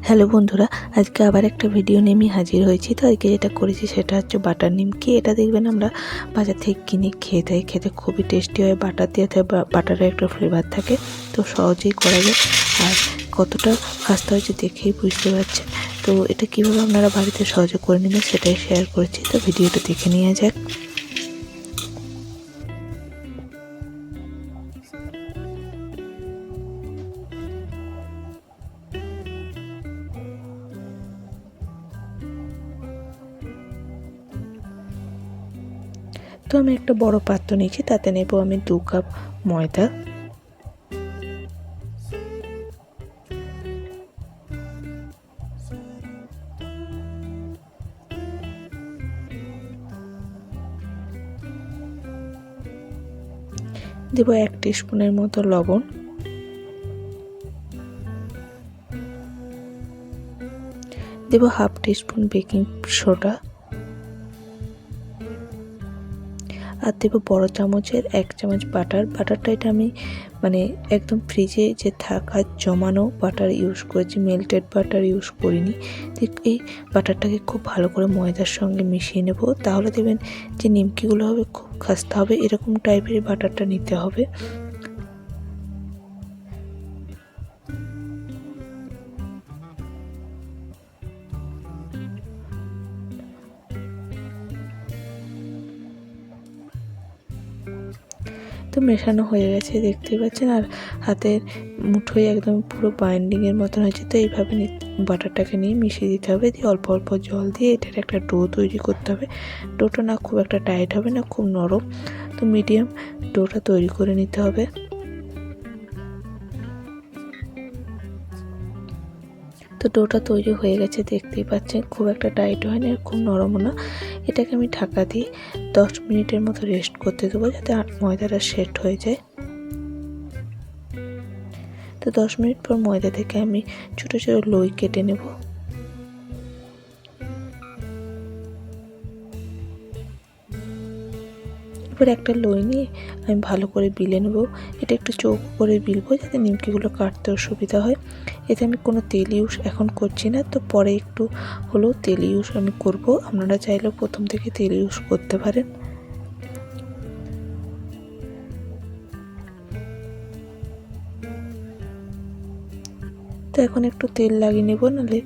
Hello বন্ধুরা, আজকে আবার একটা ভিডিও নিয়ে আমি হাজির হয়েছি। তো আজকে যেটা করেছি সেটা হচ্ছে বাটার নিমকি। এটা দেখবেন আমরা বাজার থেকে কিনে খেয়ে থাকি, খেতে খুবই টেস্টি হয়। বাটার দিয়ে বাটারের একটা ফ্লেভার থাকে, তো সহজেই করা যায়। আর কতটা কাজটা হয়েছে দেখেই বুঝতে পারছেন। তো এটা কীভাবে আপনারা বাড়িতে সহজে করে নেবেন সেটাই শেয়ার করেছি। তো ভিডিওটা দেখে নেওয়া যাক। তো আমি একটা বড় পাত্র নিয়েছি, তাতে নেব আমি 2 কাপ ময়দা, দেব 1 টিস্পুনের মতো লবণ, দেব হাফ টিস্পুন বেকিং সোডা, আর দেবো বড় চামচের 1 চামচ বাটার। বাটারটা এটা আমি একদম ফ্রিজে যে থাকা জমানো বাটার ইউজ করেছি, মেল্টেড বাটার ইউজ করিনি। ঠিক এই বাটারটাকে খুব ভালো করে ময়দার সঙ্গে মিশিয়ে নেব। তাহলে দেবেন যে নিমকিগুলো হবে খুব খাস্তা হবে। এরকম টাইপের বাটারটা নিতে হবে। তো মেশানো হয়ে গেছে দেখতে পাচ্ছেন, আর হাতের মুঠোয় একদম পুরো বাইন্ডিংয়ের মতন হয়েছে। তো এইভাবে বাটারটাকে নিয়ে মিশিয়ে দিতে হবে, দিয়ে অল্প অল্প জল দিয়ে এটার একটা ডো তৈরি করতে হবে। ডোটা না খুব একটা টাইট হবে না, খুব নরম, তো মিডিয়াম ডোটা তৈরি করে নিতে হবে। তো ডোটা তৈরি হয়ে গেছে দেখতেই পাচ্ছেন, খুব একটা টাইট হয় না, খুব নরমও না। এটাকে আমি ঢাকা দিয়ে 10 মিনিটের মতো রেস্ট করতে দেবো, যাতে ময়দাটা সেট হয়ে যায়। তো 10 মিনিট পর ময়দা থেকে আমি ছোটো ছোটো লই কেটে নেব। এবার একটা লই নিয়ে আমি ভালো করে বিলে নেব। এটা একটু চৌকো করে বিলবো, যাতে নিমকিগুলো কাটতেও সুবিধা হয়। এতে আমি কোনো তেল ইউজ এখন করছি না, তো পরে একটু হলেও তেল ইউজ আমি করব। আপনারা চাইলেও প্রথম থেকে তেল ইউজ করতে পারেন। তো এখন একটু তেল লাগিয়ে নেব, নাহলে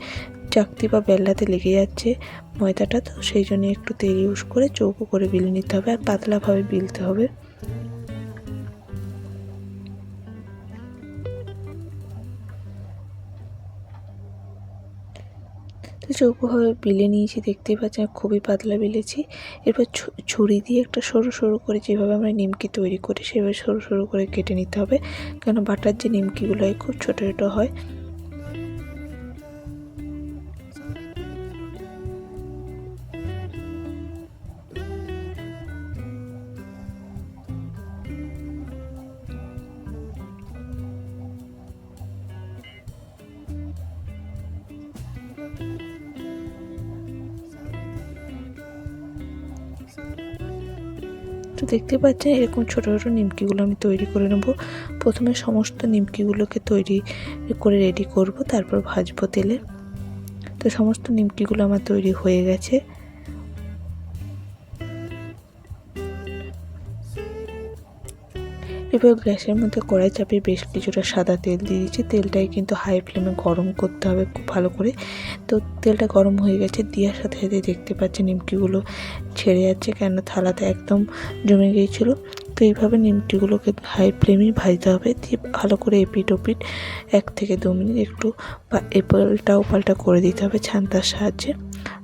চাকতি বা বেল্লাতে লেগে যাচ্ছে ময়দাটা। তো সেই জন্য একটু তেল ইউজ করে চৌকো করে বিলে নিতে হবে, আর পাতলাভাবে বিলতে হবে। তো চৌকোভাবে বিলে নিয়েছি দেখতেই পাচ্ছেন, খুবই পাতলা বিলেছি। এরপর ছুরি দিয়ে একটা সরু সরু করে, যেভাবে আমরা নিমকি তৈরি করি সেভাবে সরু সরু করে কেটে নিতে হবে, কেন বাটার যে নিমকিগুলো হয় খুব ছোটো ছোটো হয়। তো দেখতে পাচ্ছেন, এরকম ছোটো ছোটো নিমকিগুলো আমি তৈরি করে নেব। প্রথমে সমস্ত নিমকিগুলোকে তৈরি করে রেডি করব, তারপর ভাজবো তেলে। তো সমস্ত নিমকিগুলো আমার তৈরি হয়ে গেছে। এবার গ্যাসের মধ্যে কড়াই চাপিয়ে বেশ কিছুটা সাদা তেল দিয়ে দিচ্ছি। তেলটাই কিন্তু হাই ফ্লেমে গরম করতে হবে খুব ভালো করে। তো তেলটা গরম হয়ে গেছে, দেওয়ার সাথে সাথে দেখতে পাচ্ছেন নিমকিগুলো ছেড়ে যাচ্ছে, কেন থালাতে একদম জমে গিয়েছিল। তো এইভাবে নিমকিগুলোকে হাই ফ্লেমেই ভাজতে হবে, দিয়ে ভালো করে এপিট ওপিট 1 থেকে 2 মিনিট একটু এপাল্টা ওপাল্টা করে দিতে হবে ছান্তার সাহায্যে।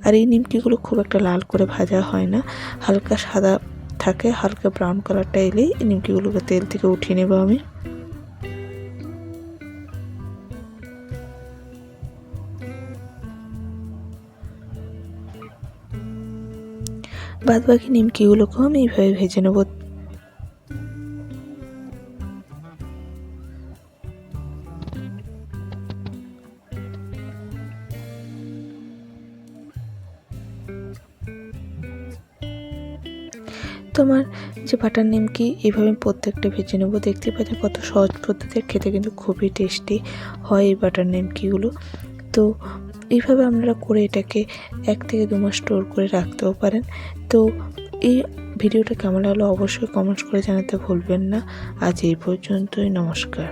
আর এই নিমকিগুলো খুব একটা লাল করে ভাজা হয় না, হালকা সাদা থাকে। হালকা ব্রাউন কালারটা এলেই নিমকিগুলোকে তেল থেকে উঠিয়ে নেব আমি। বাদ বাকি নিমকিগুলোকেও আমি এইভাবে ভেজে নেব। তো আমার যে বাটার নিমকি এইভাবে প্রত্যেকটা ভেজে নেবো। দেখতে পাচ্ছেন কত সহজ পদ্ধতি, খেতে কিন্তু খুবই টেস্টি হয় এই বাটার নিমকিগুলো। তো এইভাবে আপনারা করে এটাকে 1 থেকে 2 মাস স্টোর করে রাখতেও পারেন। তো এই ভিডিওটা কেমন লাগলো অবশ্যই কমেন্টস করে জানাতে ভুলবেন না। আজ এই পর্যন্তই, নমস্কার।